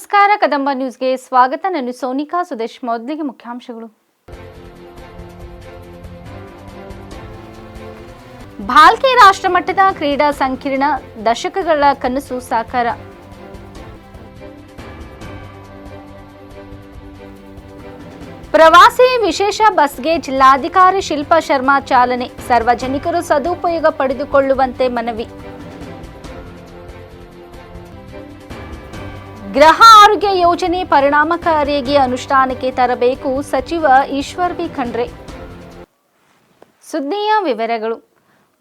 ನಮಸ್ಕಾರ, ಕದಂಬ ನ್ಯೂಸ್ಗೆ ಸ್ವಾಗತ. ನಾನು ಸೋನಿಕಾ ಸುದೇಶ್. ಮೊದಲಿಗೆ ಮುಖ್ಯಾಂಶಗಳು. ಭಾಲ್ಕಿ ರಾಷ್ಟ್ರಮಟ್ಟದ ಕ್ರೀಡಾ ಸಂಕೀರ್ಣ, ದಶಕಗಳ ಕನಸು ಸಾಕಾರ. ಪ್ರವಾಸಿ ವಿಶೇಷ ಬಸ್ಗೆ ಜಿಲ್ಲಾಧಿಕಾರಿ ಶಿಲ್ಪಾ ಶರ್ಮಾ ಚಾಲನೆ. ಸಾರ್ವಜನಿಕರು ಸದುಪಯೋಗ ಪಡೆದುಕೊಳ್ಳುವಂತೆ ಮನವಿ. ಗೃಹ ಆರೋಗ್ಯ ಯೋಜನೆ ಪರಿಣಾಮಕಾರಿಯಾಗಿ ಅನುಷ್ಠಾನಕ್ಕೆ ತರಬೇಕು, ಸಚಿವ ಈಶ್ವರ್ ಬಿ ಖಂಡ್ರೆ. ಸುದ್ದಿಯ ವಿವರಗಳು.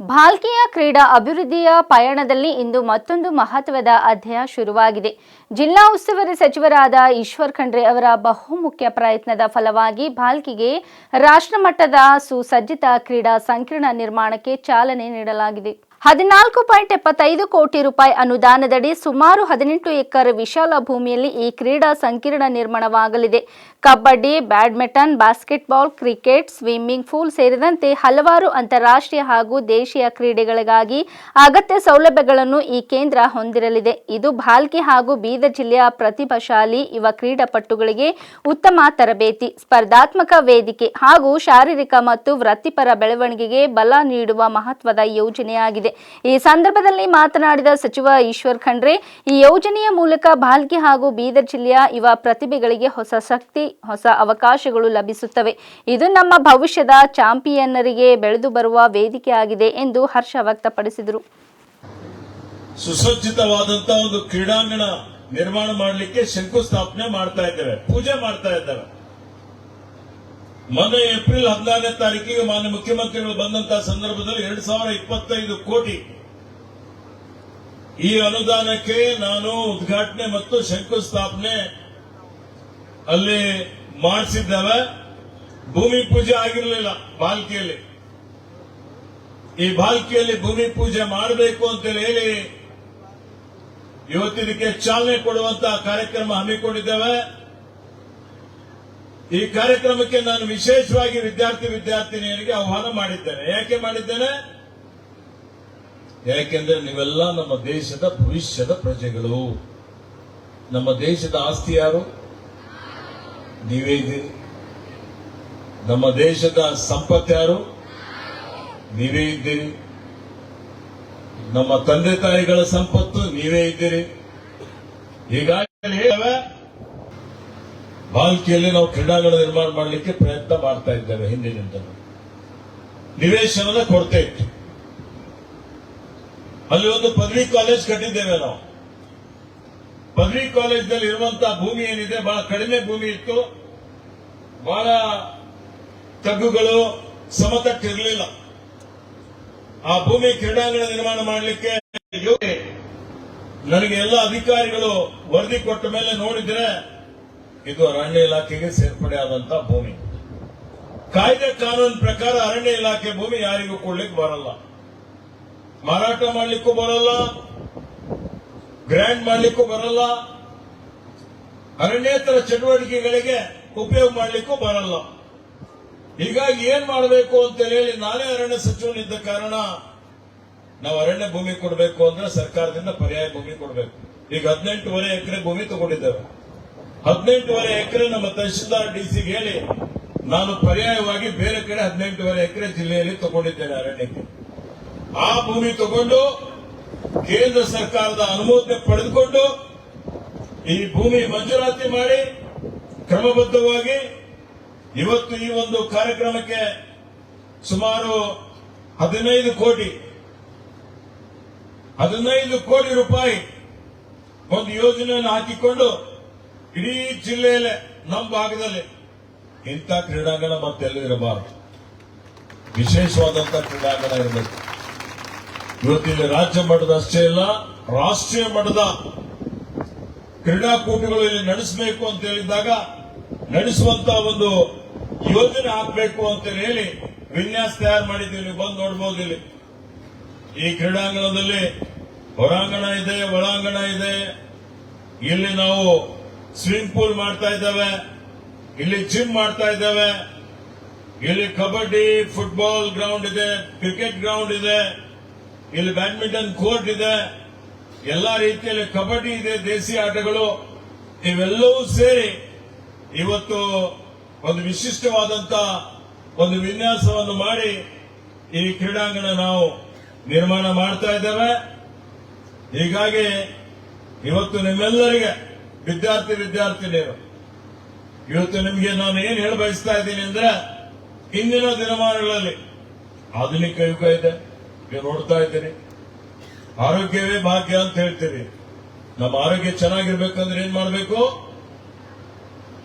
ಭಾಲ್ಕಿಯ ಕ್ರೀಡಾ ಅಭಿವೃದ್ಧಿಯ ಪಯಣದಲ್ಲಿ ಇಂದು ಮತ್ತೊಂದು ಮಹತ್ವದ ಅಧ್ಯಾಯ ಶುರುವಾಗಿದೆ. ಜಿಲ್ಲಾ ಉಸ್ತುವಾರಿ ಸಚಿವರಾದ ಈಶ್ವರ್ ಖಂಡ್ರೆ ಅವರ ಬಹುಮುಖ್ಯ ಪ್ರಯತ್ನದ ಫಲವಾಗಿ ಭಾಲ್ಕಿಗೆ ರಾಷ್ಟ್ರಮಟ್ಟದ ಸುಸಜ್ಜಿತ ಕ್ರೀಡಾ ಸಂಕೀರ್ಣ ನಿರ್ಮಾಣಕ್ಕೆ ಚಾಲನೆ ನೀಡಲಾಗಿದೆ. 14.75 ಕೋಟಿ ರೂಪಾಯಿ ಅನುದಾನದಡಿ ಸುಮಾರು 18 ಎಕರೆ ವಿಶಾಲ ಭೂಮಿಯಲ್ಲಿ ಈ ಕ್ರೀಡಾ ಸಂಕೀರ್ಣ ನಿರ್ಮಾಣವಾಗಲಿದೆ. Kabaddi, badminton, basketball, cricket, swimming pool ಸೇರಿದಂತೆ ಹಲವಾರು ಅಂತಾರಾಷ್ಟ್ರೀಯ ಹಾಗೂ ದೇಶೀಯ ಕ್ರೀಡೆಗಳಿಗಾಗಿ ಅಗತ್ಯ ಸೌಲಭ್ಯಗಳನ್ನು ಈ ಕೇಂದ್ರ ಹೊಂದಿರಲಿದೆ. ಇದು ಭಾಲ್ಕಿ ಹಾಗೂ ಬೀದರ್ ಜಿಲ್ಲೆಯ ಪ್ರತಿಭಾಶಾಲಿ ಯುವ ಕ್ರೀಡಾಪಟುಗಳಿಗೆ ಉತ್ತಮ ತರಬೇತಿ, ಸ್ಪರ್ಧಾತ್ಮಕ ವೇದಿಕೆ ಹಾಗೂ ಶಾರೀರಿಕ ಮತ್ತು ವೃತ್ತಿಪರ ಬೆಳವಣಿಗೆಗೆ ಬಲ ನೀಡುವ ಮಹತ್ವದ ಯೋಜನೆಯಾಗಿದೆ. ಈ ಸಂದರ್ಭದಲ್ಲಿ ಮಾತನಾಡಿದ ಸಚಿವ ಈಶ್ವರ್ ಖಂಡ್ರೆ, ಈ ಯೋಜನೆಯ ಮೂಲಕ ಭಾಲ್ಕಿ ಹಾಗೂ ಬೀದರ್ ಜಿಲ್ಲೆಯ ಯುವ ಪ್ರತಿಭೆಗಳಿಗೆ ಹೊಸ ಶಕ್ತಿ, ಹೊಸ ಅವಕಾಶಗಳು ಲಭಿಸುತ್ತವೆ. ಇದು ನಮ್ಮ ಭವಿಷ್ಯದ ಚಾಂಪಿಯನ್ನರಿಗೆ ಬೆಳೆದು ಬರುವ ವೇದಿಕೆಯಾಗಿದೆ ಎಂದು ಹರ್ಷ ವ್ಯಕ್ತಪಡಿಸಿದರು. ಸುಸಜ್ಜಿತವಾದಂತಹ ಒಂದು ಕ್ರೀಡಾಂಗಣ ನಿರ್ಮಾಣ ಮಾಡಲಿಕ್ಕೆ ಶಂಕುಸ್ಥಾಪನೆ ಮಾಡ್ತಾ ಇದ್ದೇವೆ, ಪೂಜೆ ಮಾಡ್ತಾ ಇದ್ದೇವೆ. ಮೊನ್ನೆ ಏಪ್ರಿಲ್ 14ನೇ ತಾರೀಕಿಗೆ ಮಾನ್ಯ ಮುಖ್ಯಮಂತ್ರಿಗಳು ಬಂದಂತಹ ಸಂದರ್ಭದಲ್ಲಿ 2025 ಕೋಟಿ ಈ ಅನುದಾನಕ್ಕೆ ನಾನು ಉದ್ಘಾಟನೆ ಮತ್ತು ಶಂಕುಸ್ಥಾಪನೆ ಅಲ್ಲಿ ಮಾಡಿಸಿದ್ದೇವೆ. ಭೂಮಿ ಪೂಜೆ ಆಗಿರಲಿಲ್ಲ ಭಾಲ್ಕಿಯಲ್ಲಿ. ಈ ಭಾಲ್ಕಿಯಲ್ಲಿ ಭೂಮಿ ಪೂಜೆ ಮಾಡಬೇಕು ಅಂತ ಹೇಳಿ ಇವತ್ತಿದಕ್ಕೆ ಚಾಲನೆ ಕೊಡುವಂತಹ ಕಾರ್ಯಕ್ರಮ ಹಮ್ಮಿಕೊಂಡಿದ್ದೇವೆ. ಈ ಕಾರ್ಯಕ್ರಮಕ್ಕೆ ನಾನು ವಿಶೇಷವಾಗಿ ವಿದ್ಯಾರ್ಥಿನಿಯರಿಗೆ ಆಹ್ವಾನ ಮಾಡಿದ್ದೇನೆ. ಯಾಕೆ ಮಾಡಿದ್ದೇನೆ? ಯಾಕೆಂದ್ರೆ ನೀವೆಲ್ಲ ನಮ್ಮ ದೇಶದ ಭವಿಷ್ಯದ ಪ್ರಜೆಗಳು. ನಮ್ಮ ದೇಶದ ಆಸ್ತಿ ಯಾರು? ನೀವೇ ಇದ್ದೀರಿ. ನಮ್ಮ ದೇಶದ ಸಂಪತ್ತು ಯಾರು? ನೀವೇ ಇದ್ದೀರಿ. ನಮ್ಮ ತಂದೆ ತಾಯಿಗಳ ಸಂಪತ್ತು ನೀವೇ ಇದ್ದೀರಿ. ಹೀಗಾಗಿ ಭಾಲ್ಕಿಯಲ್ಲಿ ನಾವು ಕ್ರೀಡಾಂಗಣ ನಿರ್ಮಾಣ ಮಾಡಲಿಕ್ಕೆ ಪ್ರಯತ್ನ ಮಾಡ್ತಾ ಇದ್ದೇವೆ. ಹಿಂದಿನಿಂದ ನಿವೇಶನದ ಕೊರತೆ ಇತ್ತು. ಅಲ್ಲಿ ಒಂದು ಪದವಿ ಕಾಲೇಜ್ ಕಟ್ಟಿದ್ದೇವೆ ನಾವು. ಪದವಿ ಕಾಲೇಜ್ನಲ್ಲಿ ಇರುವಂತಹ ಭೂಮಿ ಏನಿದೆ ಬಹಳ ಕಡಿಮೆ ಭೂಮಿ ಇತ್ತು. ಬಹಳ ತಗ್ಗುಗಳು, ಸಮತಟ್ಟಿರಲಿಲ್ಲ. ಆ ಭೂಮಿ ಕ್ರೀಡಾಂಗಣ ನಿರ್ಮಾಣ ಮಾಡಲಿಕ್ಕೆ ನನಗೆ ಎಲ್ಲ ಅಧಿಕಾರಿಗಳು ವರದಿ ಕೊಟ್ಟ ಮೇಲೆ ನೋಡಿದ್ರೆ ಇದು ಅರಣ್ಯ ಇಲಾಖೆಗೆ ಸೇರ್ಪಡೆ ಆದಂತಹ ಭೂಮಿ. ಕಾಯ್ದೆ ಕಾನೂನು ಪ್ರಕಾರ ಅರಣ್ಯ ಇಲಾಖೆ ಭೂಮಿ ಯಾರಿಗೂ ಕೊಡ್ಲಿಕ್ಕೆ ಬರಲ್ಲ, ಮಾರಾಟ ಮಾಡಲಿಕ್ಕೂ ಬರಲ್ಲ, ಗ್ರ್ಯಾಂಡ್ ಮಾಡಲಿಕ್ಕೂ ಬರಲ್ಲ, ಅರಣ್ಯೇತರ ಚಟುವಟಿಕೆಗಳಿಗೆ ಉಪಯೋಗ ಮಾಡಲಿಕ್ಕೂ ಬರಲ್ಲ. ಹೀಗಾಗಿ ಏನ್ ಮಾಡಬೇಕು ಅಂತ ಹೇಳಿ ನಾನೇ ಅರಣ್ಯ ಸಚಿವನಿದ್ದ ಕಾರಣ ನಾವು ಅರಣ್ಯ ಭೂಮಿ ಕೊಡಬೇಕು ಅಂದ್ರೆ ಸರ್ಕಾರದಿಂದ ಪರ್ಯಾಯ ಭೂಮಿ ಕೊಡಬೇಕು. ಈಗ 18.5 ಎಕರೆ ಭೂಮಿ ತಗೊಂಡಿದ್ದೇವೆ. 18.5 ಎಕರೆ ನಮ್ಮ ತಹಶೀಲ್ದಾರ್ ಡಿಸಿಗೆ ಹೇಳಿ ನಾನು ಪರ್ಯಾಯವಾಗಿ ಬೇರೆ ಕಡೆ 18.5 ಎಕರೆ ಜಿಲ್ಲೆಯಲ್ಲಿ ತಗೊಂಡಿದ್ದೇನೆ ಅರಣ್ಯಕ್ಕೆ. ಆ ಭೂಮಿ ತಗೊಂಡು ಕೇಂದ್ರ ಸರ್ಕಾರದ ಅನುಮೋದನೆ ಪಡೆದುಕೊಂಡು ಈ ಭೂಮಿ ಮಂಜೂರಾತಿ ಮಾಡಿ ಕ್ರಮಬದ್ಧವಾಗಿ ಇವತ್ತು ಈ ಒಂದು ಕಾರ್ಯಕ್ರಮಕ್ಕೆ ಸುಮಾರು 15 ಕೋಟಿ ರೂಪಾಯಿ ಒಂದು ಯೋಜನೆಯನ್ನು ಹಾಕಿಕೊಂಡು ಇಡೀ ಜಿಲ್ಲೆಯಲ್ಲೇ ನಮ್ಮ ಭಾಗದಲ್ಲಿ ಇಂಥ ಕ್ರೀಡಾಂಗಣ ಮತ್ತೆಲ್ಲೂ ಇರಬಾರದು. ವಿಶೇಷವಾದಂತಹ ಕ್ರೀಡಾಂಗಣ ಇರಬೇಕು. ಇವತ್ತಿಲ್ಲಿ ರಾಜ್ಯ ಮಟ್ಟದ ಅಷ್ಟೇ ಇಲ್ಲ, ರಾಷ್ಟ್ರೀಯ ಮಟ್ಟದ ಕ್ರೀಡಾಕೂಟಗಳು ಇಲ್ಲಿ ನಡೆಸಬೇಕು ಅಂತ ಹೇಳಿದಾಗ ನಡೆಸುವಂತಹ ಒಂದು ಯೋಜನೆ ಹಾಕಬೇಕು ಅಂತ ಹೇಳಿ ವಿನ್ಯಾಸ ತಯಾರು ಮಾಡಿದ್ದೀವಿ. ನೀವು ಬಂದು ನೋಡಬಹುದು. ಇಲ್ಲಿ ಈ ಕ್ರೀಡಾಂಗಣದಲ್ಲಿ ಹೊರಾಂಗಣ ಇದೆ, ಒಳಾಂಗಣ ಇದೆ. ಇಲ್ಲಿ ನಾವು ಸ್ವಿಮ್ಮಿಂಗ್ ಪೂಲ್ ಮಾಡ್ತಾ ಇದ್ದೇವೆ, ಇಲ್ಲಿ ಜಿಮ್ ಮಾಡ್ತಾ ಇದ್ದೇವೆ, ಇಲ್ಲಿ ಕಬಡ್ಡಿ, ಫುಟ್ಬಾಲ್ ಗ್ರೌಂಡ್ ಇದೆ, ಕ್ರಿಕೆಟ್ ಗ್ರೌಂಡ್ ಇದೆ, ಇಲ್ಲಿ ಬ್ಯಾಡ್ಮಿಂಟನ್ ಕೋರ್ಟ್ ಇದೆ. ಎಲ್ಲಾ ರೀತಿಯಲ್ಲಿ ಕಬಡ್ಡಿ ಇದೆ, ದೇಸಿ ಆಟಗಳು. ಇವೆಲ್ಲವೂ ಸೇರಿ ಇವತ್ತು ಒಂದು ವಿಶಿಷ್ಟವಾದಂತ ಒಂದು ವಿನ್ಯಾಸವನ್ನು ಮಾಡಿ ಈ ಕ್ರೀಡಾಂಗಣ ನಾವು ನಿರ್ಮಾಣ ಮಾಡ್ತಾ ಇದ್ದೇವೆ. ಹೀಗಾಗಿ ಇವತ್ತು ನಿಮ್ಮೆಲ್ಲರಿಗೆ ವಿದ್ಯಾರ್ಥಿನಿಯರು ಇವತ್ತು ನಿಮಗೆ ನಾನು ಏನ್ ಹೇಳ ಬಯಸ್ತಾ ಇದ್ದೀನಿ ಅಂದ್ರೆ, ಇಂದಿನ ದಿನಮಾನಗಳಲ್ಲಿ ಆಧುನಿಕ ಯುಗ ಇದೆ. ನೀವು ನೋಡ್ತಾ ಇದ್ದೀರಿ, ಆರೋಗ್ಯವೇ ಭಾಗ್ಯ ಅಂತ ಹೇಳ್ತೀವಿ. ನಮ್ಮ ಆರೋಗ್ಯ ಚೆನ್ನಾಗಿರ್ಬೇಕಂದ್ರೆ ಏನ್ ಮಾಡಬೇಕು?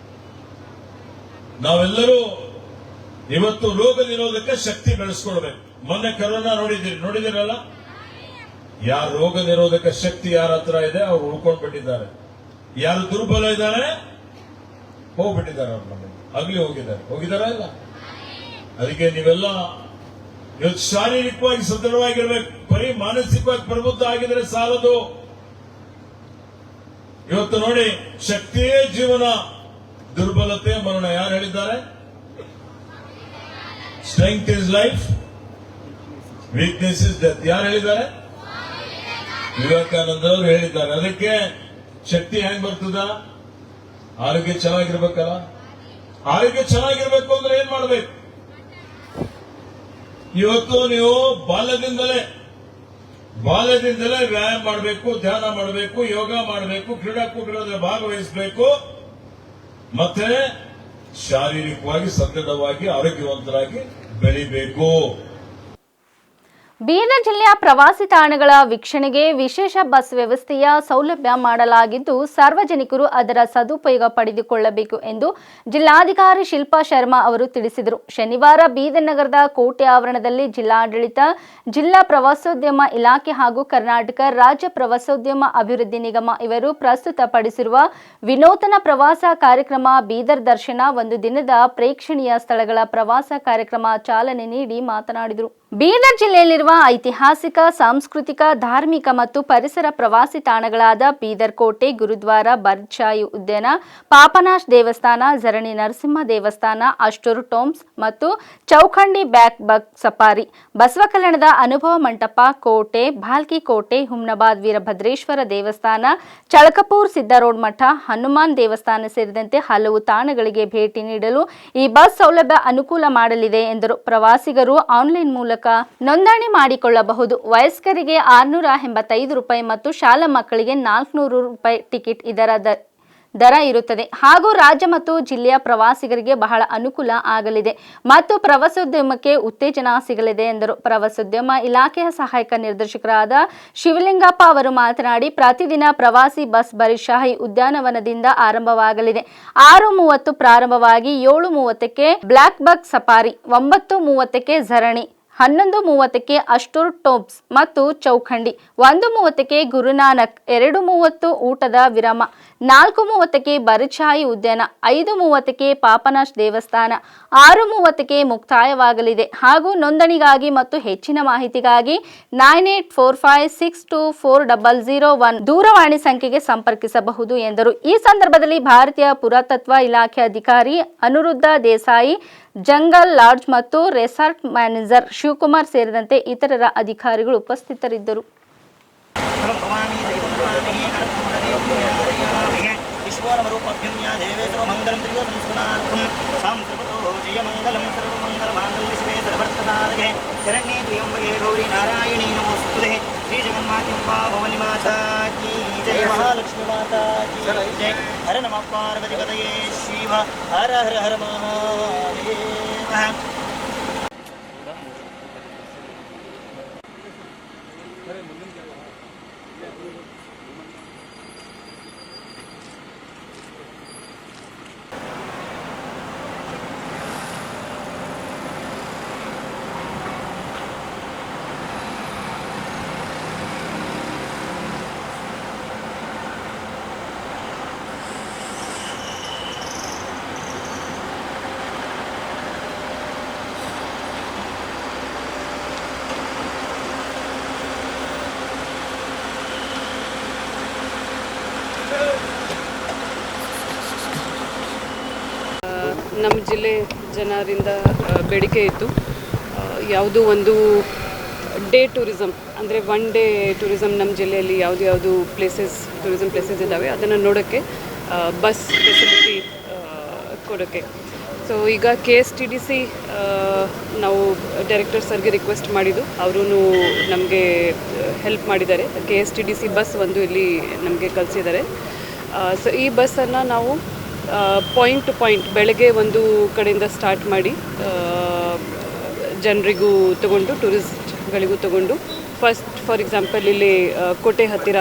ನಾವೆಲ್ಲರೂ ಇವತ್ತು ರೋಗ ನಿರೋಧಕ ಶಕ್ತಿ ಬೆಳೆಸ್ಕೊಳ್ಬೇಕು. ಮೊನ್ನೆ ಕರೋನಾ ನೋಡಿದಿರಲ್ಲ, ಯಾರು ರೋಗ ನಿರೋಧಕ ಶಕ್ತಿ ಯಾರ ಹತ್ರ ಇದೆ ಅವ್ರು ಉಳ್ಕೊಂಡ್ಬಿಟ್ಟಿದ್ದಾರೆ. ಯಾರು ದುರ್ಬಲ ಇದ್ದಾರೆ ಹೋಗ್ಬಿಟ್ಟಿದ್ದಾರೆ, ಅವ್ರು ನಮಗೆ ಆಗ್ಲಿ ಹೋಗಿದಾರ ಇಲ್ಲ. ಅದಕ್ಕೆ ನೀವೆಲ್ಲ ಇವತ್ತು ಶಾರೀರಿಕವಾಗಿ ಸದೃಢವಾಗಿರ್ಬೇಕು. ಬರೀ ಮಾನಸಿಕವಾಗಿ ಪ್ರಬುದ್ಧ ಆಗಿದ್ರೆ ಸಾಲದು. ಇವತ್ತು ನೋಡಿ, ಶಕ್ತಿಯೇ ಜೀವನ, ದುರ್ಬಲತೆ ಮರಣ. ಯಾರು ಹೇಳಿದ್ದಾರೆ? Strength is life, weakness is death. ಯಾರು ಹೇಳಿದ್ದಾರೆ? ವಿವೇಕಾನಂದರವರು ಹೇಳಿದ್ದಾರೆ. ಅದಕ್ಕೆ ಶಕ್ತಿ ಹೆಂಗ್ ಬರ್ತದ? ಆರೋಗ್ಯ ಚೆನ್ನಾಗಿರ್ಬೇಕಲ್ಲ. ಆರೋಗ್ಯ ಚೆನ್ನಾಗಿರ್ಬೇಕು ಅಂದ್ರೆ ಏನ್ ಮಾಡ್ಬೇಕು? ಇವತ್ತು ನೀವು ಬಾಲ್ಯದಿಂದಲೇ ವ್ಯಾಯಾಮ ಮಾಡಬೇಕು, ಧ್ಯಾನ ಮಾಡಬೇಕು, ಯೋಗ ಮಾಡಬೇಕು, ಕ್ರೀಡಾಕೂಟಗಳಲ್ಲಿ ಭಾಗವಹಿಸಬೇಕು, ಮತ್ತೆ ಶಾರೀರಿಕವಾಗಿ ಸದೃಢವಾಗಿ ಆರೋಗ್ಯವಂತರಾಗಿ ಬೆಳಿಬೇಕು. ಬೀದರ್ ಜಿಲ್ಲೆಯ ಪ್ರವಾಸಿ ತಾಣಗಳ ವೀಕ್ಷಣೆಗೆ ವಿಶೇಷ ಬಸ್ ವ್ಯವಸ್ಥೆಯ ಸೌಲಭ್ಯ ಮಾಡಲಾಗಿದ್ದು, ಸಾರ್ವಜನಿಕರು ಅದರ ಸದುಪಯೋಗ ಪಡೆದುಕೊಳ್ಳಬೇಕು ಎಂದು ಜಿಲ್ಲಾಧಿಕಾರಿ ಶಿಲ್ಪಾ ಶರ್ಮಾ ಅವರು ತಿಳಿಸಿದರು. ಶನಿವಾರ ಬೀದರ್ ನಗರದ ಕೋಟೆ ಆವರಣದಲ್ಲಿ ಜಿಲ್ಲಾಡಳಿತ, ಜಿಲ್ಲಾ ಪ್ರವಾಸೋದ್ಯಮ ಇಲಾಖೆ ಹಾಗೂ ಕರ್ನಾಟಕ ರಾಜ್ಯ ಪ್ರವಾಸೋದ್ಯಮ ಅಭಿವೃದ್ಧಿ ನಿಗಮ ಇವರು ಪ್ರಸ್ತುತಪಡಿಸಿರುವ ವಿನೂತನ ಪ್ರವಾಸ ಕಾರ್ಯಕ್ರಮ ಬೀದರ್ ದರ್ಶನ ಒಂದು ದಿನದ ಪ್ರೇಕ್ಷಣೀಯ ಸ್ಥಳಗಳ ಪ್ರವಾಸ ಕಾರ್ಯಕ್ರಮ ಚಾಲನೆ ನೀಡಿ ಮಾತನಾಡಿದರು. ಬೀದರ್ ಜಿಲ್ಲೆಯಲ್ಲಿರುವ ಐತಿಹಾಸಿಕ, ಸಾಂಸ್ಕೃತಿಕ, ಧಾರ್ಮಿಕ ಮತ್ತು ಪರಿಸರ ಪ್ರವಾಸಿ ತಾಣಗಳಾದ ಬೀದರ್ ಕೋಟೆ, ಗುರುದ್ವಾರ, ಬರ್ಚಾಯಿ ಉದ್ಯಾನ, ಪಾಪನಾಶ್ ದೇವಸ್ಥಾನ, ಝರಣಿ ನರಸಿಂಹ ದೇವಸ್ಥಾನ, ಅಷ್ಟೂರು ಟೋಂಬ್ಸ್ ಮತ್ತು ಚೌಖಂಡಿ ಬ್ಯಾಕ್ ಬಕ್ ಸಫಾರಿ, ಬಸವ ಕಲ್ಯಾಣದ ಅನುಭವ ಮಂಟಪ, ಕೋಟೆ, ಭಾಲ್ಕಿ ಕೋಟೆ, ಹುಮ್ನಾಬಾದ್ ವೀರಭದ್ರೇಶ್ವರ ದೇವಸ್ಥಾನ, ಚಳಕಪೂರ್ ಸಿದ್ದರೋಡ್ ಮಠ, ಹನುಮಾನ್ ದೇವಸ್ಥಾನ ಸೇರಿದಂತೆ ಹಲವು ತಾಣಗಳಿಗೆ ಭೇಟಿ ನೀಡಲು ಈ ಬಸ್ ಸೌಲಭ್ಯ ಅನುಕೂಲ ಮಾಡಲಿದೆ ಎಂದರು. ಪ್ರವಾಸಿಗರು ಆನ್ಲೈನ್ ಮೂಲಕ ನೋಂದಣಿ ಮಾಡಿಕೊಳ್ಳಬಹುದು. ವಯಸ್ಕರಿಗೆ 685 ರೂಪಾಯಿ ಮತ್ತು ಶಾಲಾ ಮಕ್ಕಳಿಗೆ 400 ರೂಪಾಯಿ ಟಿಕೆಟ್ ದರ ಇರುತ್ತದೆ ಹಾಗೂ ರಾಜ್ಯ ಮತ್ತು ಜಿಲ್ಲೆಯ ಪ್ರವಾಸಿಗರಿಗೆ ಬಹಳ ಅನುಕೂಲ ಆಗಲಿದೆ ಮತ್ತು ಪ್ರವಾಸೋದ್ಯಮಕ್ಕೆ ಉತ್ತೇಜನ ಸಿಗಲಿದೆ ಎಂದರು. ಪ್ರವಾಸೋದ್ಯಮ ಇಲಾಖೆಯ ಸಹಾಯಕ ನಿರ್ದೇಶಕರಾದ ಶಿವಲಿಂಗಪ್ಪ ಅವರು ಮಾತನಾಡಿ, ಪ್ರತಿದಿನ ಪ್ರವಾಸಿ ಬಸ್ ಬರಿಶಾಹಿ ಉದ್ಯಾನವನದಿಂದ ಆರಂಭವಾಗಲಿದೆ. 6:30 ಪ್ರಾರಂಭವಾಗಿ 7:30ಕ್ಕೆ ಬ್ಲಾಕ್ ಬಕ್ ಸಫಾರಿ, 9:30ಕ್ಕೆ ಝರಣಿ, 11:30ಕ್ಕೆ ಅಷ್ಟೂರ್ ಟೋಂಬ್ಸ್ ಮತ್ತು ಚೌಖಂಡಿ, 1:30ಕ್ಕೆ ಗುರುನಾನಕ್, 2:30 ಊಟದ ವಿರಾಮ, 4:30ಕ್ಕೆ ಬರ್ಚಾಯಿ ಉದ್ಯಾನ, 5:30ಕ್ಕೆ ಪಾಪನಾಶ್ ದೇವಸ್ಥಾನ, 6:30ಕ್ಕೆ ಮುಕ್ತಾಯವಾಗಲಿದೆ ಹಾಗೂ ನೋಂದಣಿಗಾಗಿ ಮತ್ತು ಹೆಚ್ಚಿನ ಮಾಹಿತಿಗಾಗಿ 9845624001 ದೂರವಾಣಿ ಸಂಖ್ಯೆಗೆ ಸಂಪರ್ಕಿಸಬಹುದು ಎಂದರು. ಈ ಸಂದರ್ಭದಲ್ಲಿ ಭಾರತೀಯ ಪುರಾತತ್ವ ಇಲಾಖೆ ಅಧಿಕಾರಿ ಅನುರುದ್ಧ ದೇಸಾಯಿ, ಜಂಗಲ್ ಲಾಡ್ಜ್ ಮತ್ತು ರೆಸಾರ್ಟ್ ಮ್ಯಾನೇಜರ್ ಶಿವಕುಮಾರ್ ಸೇರಿದಂತೆ ಇತರರ ಅಧಿಕಾರಿಗಳು ಉಪಸ್ಥಿತರಿದ್ದರು. श्री जगन्माता भवानी माता की जय, महालक्ष्मी माता की जय। हर नमः पार्वती पतये शिव, हर हर हर महादेव। ನಮ್ಮ ಜಿಲ್ಲೆ ಜನರಿಂದ ಬೇಡಿಕೆ ಇತ್ತು, ಯಾವುದೋ ಒಂದು ಡೇ ಟೂರಿಸಮ್ ಅಂದರೆ 1 ಡೇ ಟೂರಿಸಮ್ ನಮ್ಮ ಜಿಲ್ಲೆಯಲ್ಲಿ ಯಾವುದು ಟೂರಿಸಮ್ ಪ್ಲೇಸಸ್ ಇದ್ದಾವೆ ಅದನ್ನು ನೋಡೋಕ್ಕೆ ಬಸ್ ಫೆಸಿಲಿಟಿ ಕೊಡೋಕ್ಕೆ. ಸೊ ಈಗ KSTDC ನಾವು ಡೈರೆಕ್ಟರ್ ಸರ್ಗೆ ರಿಕ್ವೆಸ್ಟ್ ಮಾಡಿದ್ದು, ಅವರೂ ನಮಗೆ ಹೆಲ್ಪ್ ಮಾಡಿದ್ದಾರೆ. KSTDC ಬಸ್ ಒಂದು ಇಲ್ಲಿ ನಮಗೆ ಕಳಿಸಿದ್ದಾರೆ. ಸೊ ಈ ಬಸ್ಸನ್ನು ನಾವು ಪಾಯಿಂಟ್ ಟು ಪಾಯಿಂಟ್ ಬೆಳಗ್ಗೆ ಒಂದು ಕಡೆಯಿಂದ ಸ್ಟಾರ್ಟ್ ಮಾಡಿ ಜನರಿಗೂ ತಗೊಂಡು, ಟೂರಿಸ್ಟ್ಗಳಿಗೂ ತಗೊಂಡು, ಫಾರ್ ಎಕ್ಸಾಂಪಲ್ ಇಲ್ಲಿ ಕೋಟೆ ಹತ್ತಿರ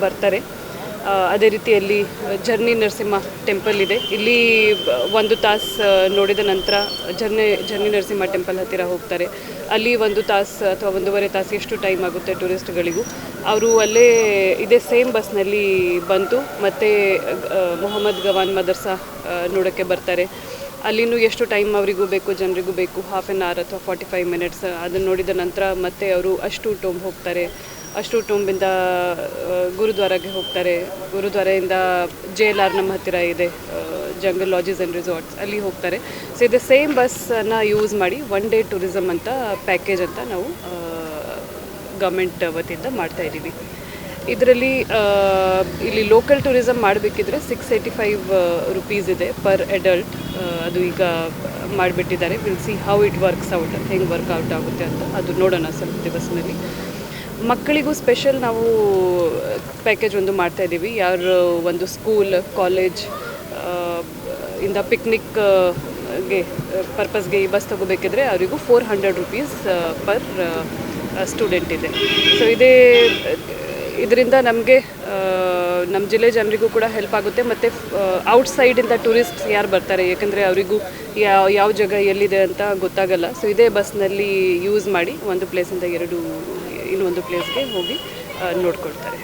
ಬರ್ತಾರೆ. ಅದೇ ರೀತಿಯಲ್ಲಿ ಝರ್ನಿ ನರಸಿಂಹ ಟೆಂಪಲ್ ಇದೆ, ಇಲ್ಲಿ 1 ತಾಸು ನೋಡಿದ ನಂತರ ಝರ್ನಿ ನರಸಿಂಹ ಟೆಂಪಲ್ ಹತ್ತಿರ ಹೋಗ್ತಾರೆ. ಅಲ್ಲಿ 1 ತಾಸು ಅಥವಾ 1.5 ತಾಸು ಎಷ್ಟು ಟೈಮ್ ಆಗುತ್ತೆ ಟೂರಿಸ್ಟ್ಗಳಿಗೂ, ಅವರು ಅಲ್ಲೇ ಇದೇ ಸೇಮ್ ಬಸ್ನಲ್ಲಿ ಬಂತು ಮತ್ತು ಮೊಹಮ್ಮದ್ ಗವಾನ್ ಮದರ್ಸಾ ನೋಡೋಕ್ಕೆ ಬರ್ತಾರೆ. ಅಲ್ಲಿನೂ ಎಷ್ಟು ಟೈಮ್ ಅವರಿಗೂ ಬೇಕು, ಜನರಿಗೂ ಬೇಕು, ಹಾಫ್ ಆನ್ ಅವರ್ ಅಥವಾ 45 ಮಿನಿಟ್ಸ್. ಅದನ್ನು ನೋಡಿದ ನಂತರ ಮತ್ತೆ ಅವರು ಅಷ್ಟು ಟೋಂಬ್ ಹೋಗ್ತಾರೆ. ಅಷ್ಟು ಟೋಂಬಿಂದ ಗುರುದ್ವಾರಾಗೆ ಹೋಗ್ತಾರೆ. ಗುರುದ್ವಾರೆಯಿಂದ JLR ನಮ್ಮ ಹತ್ತಿರ ಇದೆ, ಜಂಗಲ್ ಲಾಡ್ಜಸ್ ಆ್ಯಂಡ್ ರಿಸಾರ್ಟ್ಸ್, ಅಲ್ಲಿ ಹೋಗ್ತಾರೆ. ಸೊ ಇದು ಸೇಮ್ ಬಸ್ಸನ್ನು ಯೂಸ್ ಮಾಡಿ 1 ಡೇ ಟೂರಿಸಮ್ ಅಂತ ಪ್ಯಾಕೇಜ್ ಅಂತ ನಾವು ಗೌರ್ಮೆಂಟ್ ವತಿಯಿಂದ ಮಾಡ್ತಾಯಿದ್ದೀವಿ. ಇದರಲ್ಲಿ ಇಲ್ಲಿ ಲೋಕಲ್ ಟೂರಿಸಮ್ ಮಾಡಬೇಕಿದ್ರೆ 685 ರುಪೀಸ್ ಇದೆ ಪರ್ ಅಡಲ್ಟ್. ಅದು ಈಗ ಮಾಡಿಬಿಟ್ಟಿದ್ದಾರೆ. Will see how it works out, ಹೆಂಗೆ ವರ್ಕೌಟ್ ಆಗುತ್ತೆ ಅಂತ ಅದು ನೋಡೋಣ ಸ್ವಲ್ಪ ದಿವಸದಲ್ಲಿ. ಮಕ್ಕಳಿಗೂ ಸ್ಪೆಷಲ್ ನಾವು ಪ್ಯಾಕೇಜ್ ಒಂದು ಮಾಡ್ತಾಯಿದ್ದೀವಿ. ಯಾರು ಒಂದು ಸ್ಕೂಲ್, ಕಾಲೇಜ್ ಇಂದ ಪಿಕ್ನಿಕ್ಗೆ ಪರ್ಪಸ್ಗೆ ಈ ಬಸ್ ತೊಗೋಬೇಕಿದ್ರೆ ಅವರಿಗೂ 400 ರುಪೀಸ್ ಪರ್ ಸ್ಟೂಡೆಂಟ್ ಇದೆ. ಸೊ ಇದರಿಂದ ನಮಗೆ ನಮ್ಮ ಜಿಲ್ಲೆ ಜನರಿಗೂ ಕೂಡ ಹೆಲ್ಪ್ ಆಗುತ್ತೆ. ಮತ್ತು ಔಟ್ಸೈಡಿಂದ ಟೂರಿಸ್ಟ್ಸ್ ಯಾರು ಬರ್ತಾರೆ, ಯಾಕಂದರೆ ಅವರಿಗೂ ಯಾವ ಜಾಗ ಎಲ್ಲಿದೆ ಅಂತ ಗೊತ್ತಾಗಲ್ಲ. ಸೊ ಇದೇ ಬಸ್ನಲ್ಲಿ ಯೂಸ್ ಮಾಡಿ ಒಂದು ಪ್ಲೇಸಿಂದ ಇನ್ನೊಂದು ಪ್ಲೇಸ್ಗೆ ಹೋಗಿ ನೋಡ್ಕೊಳ್ತಾರೆ.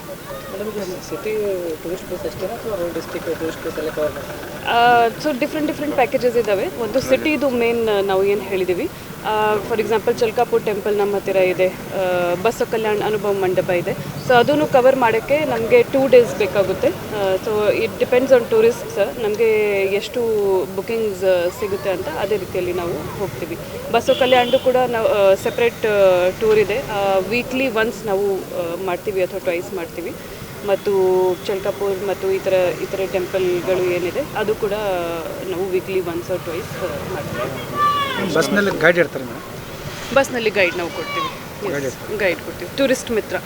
ಸಿಟಿ ಟೂರಿಸ್ಟ್ ಪ್ಲೇಸ್ ಅಷ್ಟೇ ಅಥವಾ ಡಿಸ್ಟ್ರಿಕ್ಟ್ ಟೂರಿಸ್ಟ್ ಪ್ಲೇಸ್ ಎಲ್ಲ ಕವರ್ ಮಾಡ್ತಾರೆ? ಸೊ ಡಿಫ್ರೆಂಟ್ ಪ್ಯಾಕೇಜಸ್ ಇದ್ದಾವೆ. ಒಂದು ಸಿಟಿದು ಮೇನ್ ನಾವು ಏನು ಹೇಳಿದ್ದೀವಿ, ಫಾರ್ ಎಕ್ಸಾಂಪಲ್ ಚಲ್ಕಾಪುರ್ ಟೆಂಪಲ್ ನಮ್ಮ ಹತ್ತಿರ ಇದೆ, ಬಸವ ಕಲ್ಯಾಣ ಅನುಭವ ಮಂಟಪ ಇದೆ. ಸೊ ಅದನ್ನು ಕವರ್ ಮಾಡೋಕ್ಕೆ ನಮಗೆ 2 ಡೇಸ್ ಬೇಕಾಗುತ್ತೆ. So it depends on tourists, ನಮಗೆ ಎಷ್ಟು ಬುಕಿಂಗ್ಸ್ ಸಿಗುತ್ತೆ ಅಂತ ಅದೇ ರೀತಿಯಲ್ಲಿ ನಾವು ಹೋಗ್ತೀವಿ. ಬಸವ ಕಲ್ಯಾಣದು ಕೂಡ ನಾವು ಸೆಪ್ರೇಟ್ ಟೂರ್ ಇದೆ, ವೀಕ್ಲಿ ಒನ್ಸ್ ನಾವು ಮಾಡ್ತೀವಿ ಅಥವಾ ಟ್ವೈಸ್ ಮಾಡ್ತೀವಿ. ಮತ್ತು ಚಲ್ಕಾಪುರ್ ಮತ್ತು ಇತರ ಟೆಂಪಲ್ಗಳು ಏನಿದೆ ಅದು ಕೂಡ ನಾವು ವೀಕ್ಲಿ ಒನ್ಸ್ ಆರ್ ಟ್ವೈಸ್ ಮಾಡ್ತೀವಿ. ಬಸ್ನಲ್ಲಿ ಗೈಡ್ ಇರ್ತಾರೆ ಮೇಡಮ್? ಬಸ್ನಲ್ಲಿ ಗೈಡ್ ನಾವು ಕೊಡ್ತೀವಿ, ಗೈಡ್ ಕೊಡ್ತೀವಿ, ಟೂರಿಸ್ಟ್ ಮಿತ್ರ.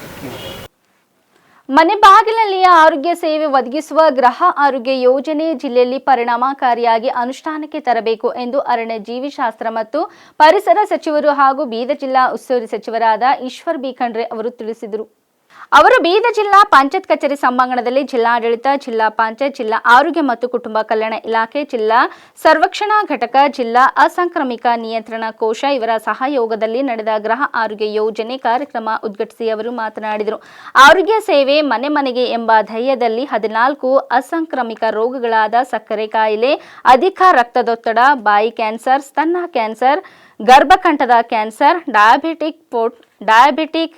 ಮನೆ ಬಾಗಿಲಲ್ಲಿಯೇ ಆರೋಗ್ಯ ಸೇವೆ ಒದಗಿಸುವ ಗೃಹ ಆರೋಗ್ಯ ಯೋಜನೆ ಜಿಲ್ಲೆಯಲ್ಲಿ ಪರಿಣಾಮಕಾರಿಯಾಗಿ ಅನುಷ್ಠಾನಕ್ಕೆ ತರಬೇಕು ಎಂದು ಅರಣ್ಯ ಜೀವಿಶಾಸ್ತ್ರ ಮತ್ತು ಪರಿಸರ ಸಚಿವರು ಹಾಗೂ ಬೀದರ್ ಜಿಲ್ಲಾ ಉಸ್ತುವಾರಿ ಸಚಿವರಾದ ಈಶ್ವರ್ ಬಿ ಖಂಡ್ರೆ ಅವರು ತಿಳಿಸಿದರು. ಅವರು ಬೀದರ್ ಜಿಲ್ಲಾ ಪಂಚಾಯತ್ ಕಚೇರಿ ಸಭಾಂಗಣದಲ್ಲಿ ಜಿಲ್ಲಾಡಳಿತ, ಜಿಲ್ಲಾ ಪಂಚಾಯತ್, ಜಿಲ್ಲಾ ಆರೋಗ್ಯ ಮತ್ತು ಕುಟುಂಬ ಕಲ್ಯಾಣ ಇಲಾಖೆ, ಜಿಲ್ಲಾ ಸರ್ವೇಕ್ಷಣಾ ಘಟಕ, ಜಿಲ್ಲಾ ಅಸಾಂಕ್ರಾಮಿಕ ನಿಯಂತ್ರಣ ಕೋಶ ಇವರ ಸಹಯೋಗದಲ್ಲಿ ನಡೆದ ಗೃಹ ಆರೋಗ್ಯ ಯೋಜನೆ ಕಾರ್ಯಕ್ರಮ ಉದ್ಘಾಟಿಸಿ ಅವರು ಮಾತನಾಡಿದರು. ಆರೋಗ್ಯ ಸೇವೆ ಮನೆ ಮನೆಗೆ ಎಂಬ ಧ್ಯೇಯದಲ್ಲಿ 14 ಅಸಾಂಕ್ರಾಮಿಕ ರೋಗಗಳಾದ ಸಕ್ಕರೆ ಕಾಯಿಲೆ, ಅಧಿಕ ರಕ್ತದೊತ್ತಡ, ಬಾಯಿ ಕ್ಯಾನ್ಸರ್, ಸ್ತನ ಕ್ಯಾನ್ಸರ್, ಗರ್ಭಕಂಠದ ಕ್ಯಾನ್ಸರ್, ಡಯಾಬಿಟಿಕ್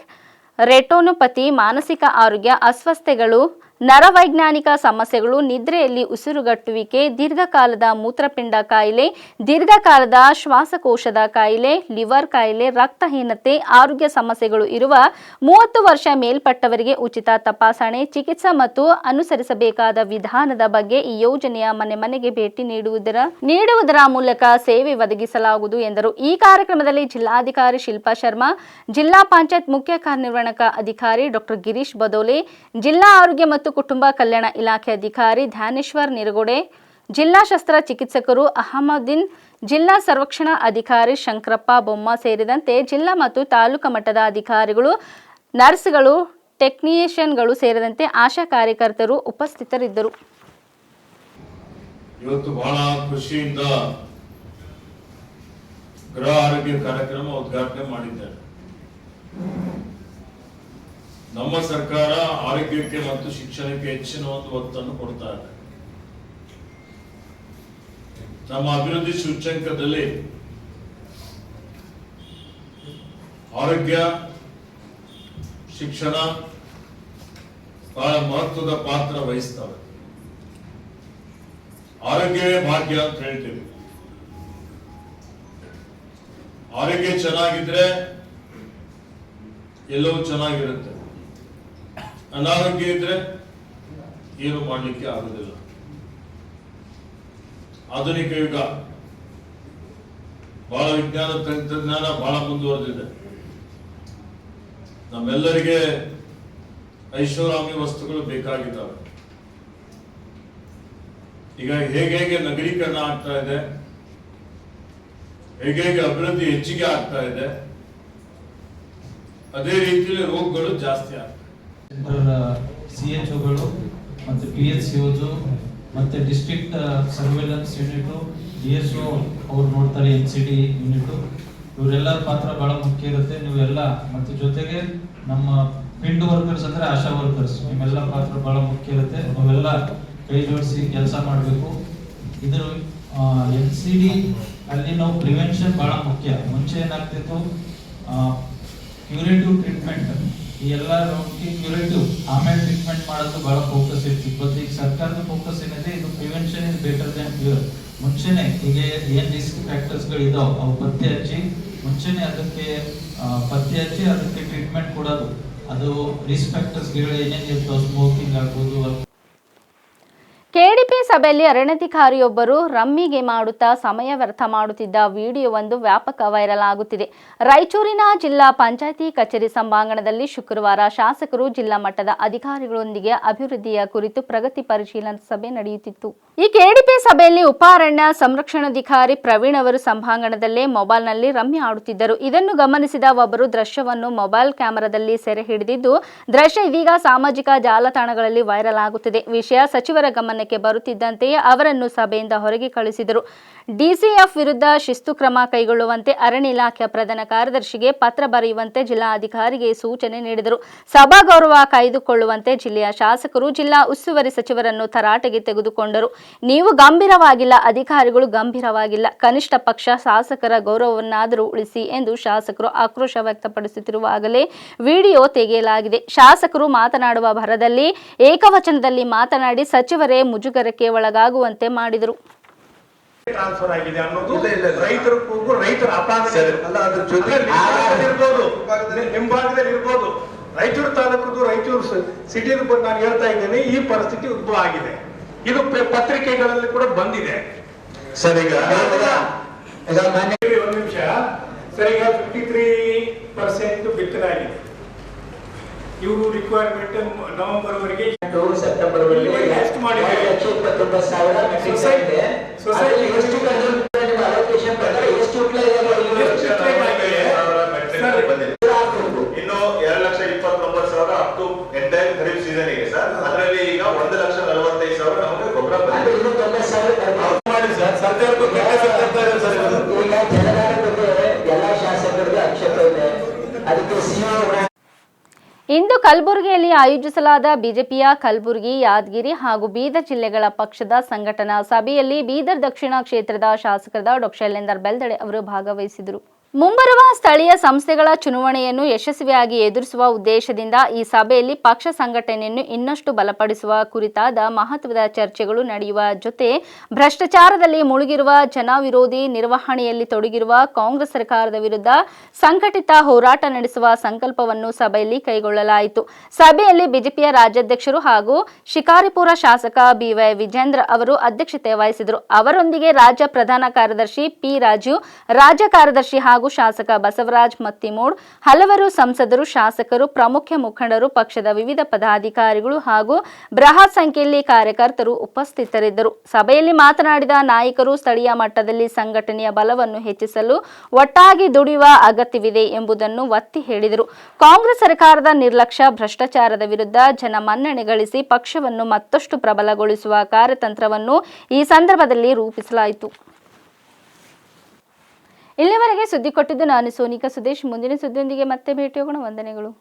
ರೆಟೋನೋಪತಿ, ಮಾನಸಿಕ ಆರೋಗ್ಯ ಅಸ್ವಸ್ಥತೆಗಳು, ನರವೈಜ್ಞಾನಿಕ ಸಮಸ್ಯೆಗಳು, ನಿದ್ರೆಯಲ್ಲಿ ಉಸಿರುಗಟ್ಟುವಿಕೆ, ದೀರ್ಘಕಾಲದ ಮೂತ್ರಪಿಂಡ ಕಾಯಿಲೆ, ದೀರ್ಘಕಾಲದ ಶ್ವಾಸಕೋಶದ ಕಾಯಿಲೆ, ಲಿವರ್ ಕಾಯಿಲೆ, ರಕ್ತಹೀನತೆ, ಆರೋಗ್ಯ ಸಮಸ್ಯೆಗಳು ಇರುವ 30 ವರ್ಷ ಮೇಲ್ಪಟ್ಟವರಿಗೆ ಉಚಿತ ತಪಾಸಣೆ, ಚಿಕಿತ್ಸೆ ಮತ್ತು ಅನುಸರಿಸಬೇಕಾದ ವಿಧಾನದ ಬಗ್ಗೆ ಈ ಯೋಜನೆಯ ಮನೆ ಮನೆಗೆ ಭೇಟಿ ನೀಡುವುದರ ಮೂಲಕ ಸೇವೆ ಒದಗಿಸಲಾಗುವುದು ಎಂದರು. ಈ ಕಾರ್ಯಕ್ರಮದಲ್ಲಿ ಜಿಲ್ಲಾಧಿಕಾರಿ ಶಿಲ್ಪಾ ಶರ್ಮಾ, ಜಿಲ್ಲಾ ಪಂಚಾಯತ್ ಮುಖ್ಯ ಕಾರ್ಯನಿರ್ವಹಣಾ ಅಧಿಕಾರಿ ಡಾಕ್ಟರ್ ಗಿರೀಶ್ ಬದೋಲೆ, ಜಿಲ್ಲಾ ಆರೋಗ್ಯ ಮತ್ತು ಕುಟುಂಬ ಕಲ್ಯಾಣ ಇಲಾಖೆ ಅಧಿಕಾರಿ ಧ್ಯಾನೇಶ್ವರ್ ನಿರಗೋಡೆ, ಜಿಲ್ಲಾ ಶಸ್ತ್ರ ಚಿಕಿತ್ಸಕರು ಅಹಮದ್ದೀನ್, ಜಿಲ್ಲಾ ಸರ್ವೇಕ್ಷಣಾ ಅಧಿಕಾರಿ ಶಂಕರಪ್ಪ ಬೊಮ್ಮ ಸೇರಿದಂತೆ ಜಿಲ್ಲಾ ಮತ್ತು ತಾಲೂಕು ಮಟ್ಟದ ಅಧಿಕಾರಿಗಳು, ನರ್ಸ್ಗಳು, ಟೆಕ್ನಿಷಿಯನ್ಗಳು ಸೇರಿದಂತೆ ಆಶಾ ಕಾರ್ಯಕರ್ತರು ಉಪಸ್ಥಿತರಿದ್ದರು. ಇವತ್ತು ಬಹಳ ಖುಷಿಯಿಂದ ಗೃಹ ಆರೋಗ್ಯ ಕಾರ್ಯಕ್ರಮ ಉದ್ಘಾಟನೆ ಮಾಡಿದ್ದಾರೆ. ನಮ್ಮ ಸರ್ಕಾರ ಆರೋಗ್ಯಕ್ಕೆ ಮತ್ತು ಶಿಕ್ಷಣಕ್ಕೆ ಹೆಚ್ಚಿನ ಒಂದು ಒತ್ತನ್ನು ಕೊಡ್ತಾ ಇದೆ. ನಮ್ಮ ಅಭಿವೃದ್ಧಿ ಸೂಚ್ಯಂಕದಲ್ಲಿ ಆರೋಗ್ಯ, ಶಿಕ್ಷಣ ಬಹಳ ಮಹತ್ವದ ಪಾತ್ರ ವಹಿಸ್ತವೆ. ಆರೋಗ್ಯವೇ ಭಾಗ್ಯ ಅಂತ ಹೇಳ್ತೀವಿ. ಆರೋಗ್ಯ ಚೆನ್ನಾಗಿದ್ರೆ ಎಲ್ಲವೂ ಚೆನ್ನಾಗಿರುತ್ತೆ. ಅನಾರೋಗ್ಯ ಇದ್ರೆ ಏನು ಮಾಡಲಿಕ್ಕೆ ಆಗುದಿಲ್ಲ. ಆಧುನಿಕ ಯುಗ, ಬಹಳ ವಿಜ್ಞಾನ ತಂತ್ರಜ್ಞಾನ ಬಹಳ ಮುಂದುವರೆದಿದೆ. ನಮ್ಮೆಲ್ಲರಿಗೆ ಐಷಾರಾಮಿ ವಸ್ತುಗಳು ಬೇಕಾಗಿದ್ದಾವೆ. ಈಗ ಹೇಗೆ ನಗರೀಕರಣ ಆಗ್ತಾ ಇದೆ, ಹೇಗೆ ಅಭಿವೃದ್ಧಿ ಹೆಚ್ಚಿಗೆ ಆಗ್ತಾ ಇದೆ, ಅದೇ ರೀತಿಯಲ್ಲಿ ರೋಗಗಳು ಜಾಸ್ತಿ ಆಗ್ತವೆ. CHOಗಳು ಮತ್ತು PHCOs ಮತ್ತೆ ಡಿಸ್ಟ್ರಿಕ್ಟ್ ಸರ್ವೇಲೆನ್ಸ್ ಯೂನಿಟ್, DSO ಅವ್ರು ನೋಡ್ತಾರೆ, NCD ಯೂನಿಟ್, ಇವರೆಲ್ಲರ ಪಾತ್ರ ಬಹಳ ಮುಖ್ಯ ಇರುತ್ತೆ. ನೀವೆಲ್ಲ ಮತ್ತೆ ಜೊತೆಗೆ ನಮ್ಮ ಫೀಲ್ಡ್ ವರ್ಕರ್ಸ್ ಅಂದ್ರೆ ಆಶಾ ವರ್ಕರ್ಸ್, ನಿಮ್ಮೆಲ್ಲ ಪಾತ್ರ ಬಹಳ ಮುಖ್ಯ ಇರುತ್ತೆ. ನೀವೆಲ್ಲ ಕೈ ಜೋಡಿಸಿ ಕೆಲಸ ಮಾಡಬೇಕು. ಇದ್ರ NCD ಅಲ್ಲಿ ನಾವು ಪ್ರಿವೆನ್ಷನ್ ಬಹಳ ಮುಖ್ಯ. ಮುಂಚೆ ಏನಾಗ್ತಿತ್ತು, ಕ್ಯೂರೇಟಿವ್ ಟ್ರೀಟ್ಮೆಂಟ್, ಈ ಎಲ್ಲ ರೋಗಕ್ಕೆ ಕ್ಯೂರೇಟಿವ್, ಆಮೇಲೆ ಟ್ರೀಟ್ಮೆಂಟ್ ಮಾಡೋದು ಬಹಳ ಫೋಕಸ್ ಇರ್ತಿತ್ತು. ಬಟ್ ಈಗ ಸರ್ಕಾರದ ಫೋಕಸ್ ಏನಿದೆ, ಇದು prevention is better than cure. ಮುಂಚೆನೆ ಈಗ ಏನ್ ರಿಸ್ಕ್ ಫ್ಯಾಕ್ಟರ್ಸ್ಗಳು ಇದಾವೆ ಅವು ಪತ್ತೆ ಹಚ್ಚಿ, ಮುಂಚೆನೆ ಅದಕ್ಕೆ ಪತ್ತೆ ಹಚ್ಚಿ ಅದಕ್ಕೆ ಟ್ರೀಟ್ಮೆಂಟ್ ಕೊಡೋದು. ಅದು ರಿಸ್ಕ್ ಫ್ಯಾಕ್ಟರ್ಸ್ಗಳು ಏನೇನು ಇರ್ತಾವೆ, ಸ್ಮೋಕಿಂಗ್ ಆಗ್ಬೋದು. ಕೆಡಿಪಿ ಸಭೆಯಲ್ಲಿ ಅರಣ್ಯಾಧಿಕಾರಿಯೊಬ್ಬರು ರಮ್ಮಿಗೆ ಮಾಡುತ್ತಾ ಸಮಯ ವ್ಯರ್ಥ ಮಾಡುತ್ತಿದ್ದ ವಿಡಿಯೋವೊಂದು ವ್ಯಾಪಕ ವೈರಲ್ ಆಗುತ್ತಿದೆ. ರಾಯಚೂರಿನ ಜಿಲ್ಲಾ ಪಂಚಾಯಿತಿ ಕಚೇರಿ ಸಭಾಂಗಣದಲ್ಲಿ ಶುಕ್ರವಾರ ಶಾಸಕರು, ಜಿಲ್ಲಾ ಮಟ್ಟದ ಅಧಿಕಾರಿಗಳೊಂದಿಗೆ ಅಭಿವೃದ್ಧಿಯ ಕುರಿತು ಪ್ರಗತಿ ಪರಿಶೀಲನಾ ಸಭೆ ನಡೆಯುತ್ತಿತ್ತು. ಈ ಕೆಡಿಪಿ ಸಭೆಯಲ್ಲಿ ಉಪ ಅರಣ್ಯ ಸಂರಕ್ಷಣಾಧಿಕಾರಿ ಪ್ರವೀಣ್ ಅವರು ಸಭಾಂಗಣದಲ್ಲೇ ಮೊಬೈಲ್ನಲ್ಲಿ ರಮ್ಮಿ ಆಡುತ್ತಿದ್ದರು. ಇದನ್ನು ಗಮನಿಸಿದ ಒಬ್ಬರು ದೃಶ್ಯವನ್ನು ಮೊಬೈಲ್ ಕ್ಯಾಮೆರಾದಲ್ಲಿ ಸೆರೆ ಹಿಡಿದಿದ್ದು, ದೃಶ್ಯ ಇದೀಗ ಸಾಮಾಜಿಕ ಜಾಲತಾಣಗಳಲ್ಲಿ ವೈರಲ್ ಆಗುತ್ತಿದೆ. ವಿಷಯ ಸಚಿವರ ಗಮನಕ್ಕೆ ಬರುತ್ತಿದ್ದಂತೆಯೇ ಅವರನ್ನು ಸಭೆಯಿಂದ ಹೊರಗೆ ಕಳಿಸಿದರು. ಡಿಸಿಎಫ್ ವಿರುದ್ಧ ಶಿಸ್ತು ಕ್ರಮ ಕೈಗೊಳ್ಳುವಂತೆ ಅರಣ್ಯ ಇಲಾಖೆಯ ಪ್ರಧಾನ ಕಾರ್ಯದರ್ಶಿಗೆ ಪತ್ರ ಬರೆಯುವಂತೆ ಜಿಲ್ಲಾಧಿಕಾರಿಗೆ ಸೂಚನೆ ನೀಡಿದರು. ಸಭಾ ಗೌರವ ಕಾಯ್ದುಕೊಳ್ಳುವಂತೆ ಜಿಲ್ಲೆಯ ಶಾಸಕರು ಜಿಲ್ಲಾ ಉಸ್ತುವಾರಿ ಸಚಿವರನ್ನು ತರಾಟೆಗೆ ತೆಗೆದುಕೊಂಡರು. ನೀವು ಗಂಭೀರವಾಗಿಲ್ಲ, ಅಧಿಕಾರಿಗಳು ಗಂಭೀರವಾಗಿಲ್ಲ, ಕನಿಷ್ಠ ಪಕ್ಷ ಶಾಸಕರ ಗೌರವವನ್ನಾದರೂ ಉಳಿಸಿ ಎಂದು ಶಾಸಕರು ಆಕ್ರೋಶ ವ್ಯಕ್ತಪಡಿಸುತ್ತಿರುವಾಗಲೇ ವಿಡಿಯೋ ತೆಗೆಯಲಾಗಿದೆ. ಶಾಸಕರು ಮಾತನಾಡುವ ಭರದಲ್ಲಿ ಏಕವಚನದಲ್ಲಿ ಮಾತನಾಡಿ ಸಚಿವರೇ ಮುಜುಗರಕ್ಕೆ ಒಳಗಾಗುವಂತೆ ಮಾಡಿದರು. ಟ್ರಾನ್ಸ್ಫರ್ ಆಗಿದೆ ಅನ್ನೋದು ರೈತರ ಕೂಗು, ರೈತರ ಅಪಾದನೆ ಅಲ್ಲ. ಅದ್ರ ಜೊತೆ ನಿಮ್ಮ ಭಾಗದಲ್ಲಿ ಇರ್ಬೋದು, ರಾಯಚೂರು ತಾಲೂಕದು, ರಾಯಚೂರು ಸಿಟಿ ನಾನು ಹೇಳ್ತಾ ಇದ್ದೇನೆ, ಈ ಪರಿಸ್ಥಿತಿ ಉದ್ಭವ ಆಗಿದೆ. ಇದು ಪತ್ರಿಕೆಗಳಲ್ಲಿ ಕೂಡ ಬಂದಿದೆ. ಸರ್, ಈಗ ಒಂದು ನಿಮಿಷ ಸರ್, ಈಗ 53% ಬಿತ್ತನೆ ಆಗಿದೆ. ಇವರು ರಿಕ್ವೈರ್ಮೆಂಟ್ ನವೆಂಬರ್ ವರೆಗೆ, ಸೆಪ್ಟೆಂಬರ್ ವರೆಗೆ ಎಷ್ಟು ಮಾಡಿದ್ದಾರೆ? 1,29,000 ಸೊಸೈಟಿ ಎಷ್ಟು ಅಲೋಕೇಶನ್ ಪ್ರಕಾರ ಎಷ್ಟು ಇನ್ನು 2,29,000 up to entire kharif season ಗೆ ಸರ್. ಅದರಲ್ಲಿ ಈಗ 1,45,000 ನಮಗೆ ಗೊಬ್ಬರ ಬಂದಿದೆ. ಇನ್ನು 90,000 ಮಾಡಿ ಸರ್. ಸರ್ಕಾರಕ್ಕೂ ಈಗ ಜನರ ಬಗ್ಗೆ ಎಲ್ಲಾ ಶಾಸಕರಿಗೆ ಆಕ್ಷೇಪ ಇದೆ. ಅದಕ್ಕೆ ಸಿಎಂ ಇಂದು ಕಲಬುರಗಿಯಲ್ಲಿ ಆಯೋಜಿಸಲಾದ ಬಿಜೆಪಿಯ ಕಲಬುರಗಿ, ಯಾದಗಿರಿ ಹಾಗೂ ಬೀದರ್ ಜಿಲ್ಲೆಗಳ ಪಕ್ಷದ ಸಂಘಟನಾ ಸಭೆಯಲ್ಲಿ ಬೀದರ್ ದಕ್ಷಿಣ ಕ್ಷೇತ್ರದ ಶಾಸಕರಾದ ಡಾ. ಶೈಲೇಂದರ್ ಬೆಲ್ದಡೆ ಅವರು ಭಾಗವಹಿಸಿದರು. ಮುಂಬರುವ ಸ್ಥಳೀಯ ಸಂಸ್ಥೆಗಳ ಚುನಾವಣೆಯನ್ನು ಯಶಸ್ವಿಯಾಗಿ ಎದುರಿಸುವ ಉದ್ದೇಶದಿಂದ ಈ ಸಭೆಯಲ್ಲಿ ಪಕ್ಷ ಸಂಘಟನೆಯನ್ನು ಇನ್ನಷ್ಟು ಬಲಪಡಿಸುವ ಕುರಿತಾದ ಮಹತ್ವದ ಚರ್ಚೆಗಳು ನಡೆಯುವ ಜೊತೆ ಭ್ರಷ್ಟಾಚಾರದಲ್ಲಿ ಮುಳುಗಿರುವ, ಜನವಿರೋಧಿ ನಿರ್ವಹಣೆಯಲ್ಲಿ ತೊಡಗಿರುವ ಕಾಂಗ್ರೆಸ್ ಸರ್ಕಾರದ ವಿರುದ್ಧ ಸಂಘಟಿತ ಹೋರಾಟ ನಡೆಸುವ ಸಂಕಲ್ಪವನ್ನು ಸಭೆಯಲ್ಲಿ ಕೈಗೊಳ್ಳಲಾಯಿತು. ಸಭೆಯಲ್ಲಿ ಬಿಜೆಪಿಯ ರಾಜ್ಯಾಧ್ಯಕ್ಷರು ಹಾಗೂ ಶಿಕಾರಿಪುರ ಶಾಸಕ BY ವಿಜೇಂದ್ರ ಅವರು ಅಧ್ಯಕ್ಷತೆ ವಹಿಸಿದರು. ಅವರೊಂದಿಗೆ ರಾಜ್ಯ ಪ್ರಧಾನ ಕಾರ್ಯದರ್ಶಿ P. ರಾಜು, ರಾಜ್ಯ ಕಾರ್ಯದರ್ಶಿ ಹಾಗೂ ಶಾಸಕ ಬಸವರಾಜ್ ಮತ್ತಿಮೂಡ್, ಹಲವರು ಸಂಸದರು, ಶಾಸಕರು, ಪ್ರಮುಖ ಮುಖಂಡರು, ಪಕ್ಷದ ವಿವಿಧ ಪದಾಧಿಕಾರಿಗಳು ಹಾಗೂ ಬೃಹತ್ ಸಂಖ್ಯೆಯಲ್ಲಿ ಕಾರ್ಯಕರ್ತರು ಉಪಸ್ಥಿತರಿದ್ದರು. ಸಭೆಯಲ್ಲಿ ಮಾತನಾಡಿದ ನಾಯಕರು, ಸ್ಥಳೀಯ ಮಟ್ಟದಲ್ಲಿ ಸಂಘಟನೆಯ ಬಲವನ್ನು ಹೆಚ್ಚಿಸಲು ಒಟ್ಟಾಗಿ ದುಡಿಯುವ ಅಗತ್ಯವಿದೆ ಎಂಬುದನ್ನು ಒತ್ತಿ ಹೇಳಿದರು. ಕಾಂಗ್ರೆಸ್ ಸರ್ಕಾರದ ನಿರ್ಲಕ್ಷ್ಯ, ಭ್ರಷ್ಟಾಚಾರದ ವಿರುದ್ಧ ಜನಮನ್ನಣೆ ಗಳಿಸಿ ಪಕ್ಷವನ್ನು ಮತ್ತಷ್ಟು ಪ್ರಬಲಗೊಳಿಸುವ ಕಾರ್ಯತಂತ್ರವನ್ನು ಈ ಸಂದರ್ಭದಲ್ಲಿ ರೂಪಿಸಲಾಯಿತು. ಇಲ್ಲಿವರೆಗೆ ಸುದ್ದಿ ಕೊಟ್ಟಿದ್ದು ನಾನು ಸೋನಿಕಾ ಸುದೇಶ್. ಮುಂದಿನ ಸುದ್ದಿಯೊಂದಿಗೆ ಮತ್ತೆ ಭೇಟಿಯಾಗೋಣ. ವಂದನೆಗಳು.